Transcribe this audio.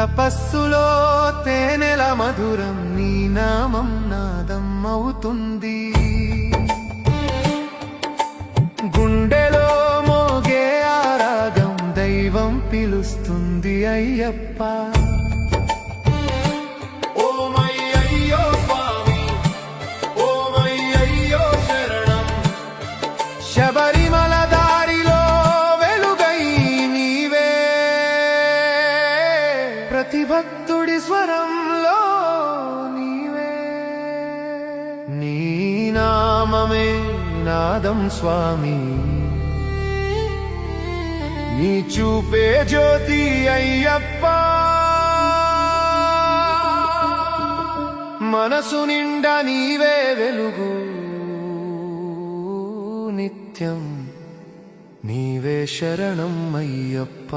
తపస్సులో తేనెల మధురం నీ నామం నాదం అవుతుంది. గుండెలో మోగే ఆరాగం దైవం పిలుస్తుంది అయ్యప్ప. శబరిమల దారిలో వెలుగై నీవే, ప్రతి భక్తుడి స్వరంలో నీవే. నీ నామమే నాదం స్వామి, నీ చూపే జ్యోతి అయ్యప్ప. మనసు నిండా నీవే వెలుగు, నిత్యం నీవే శరణం అయ్యప్ప.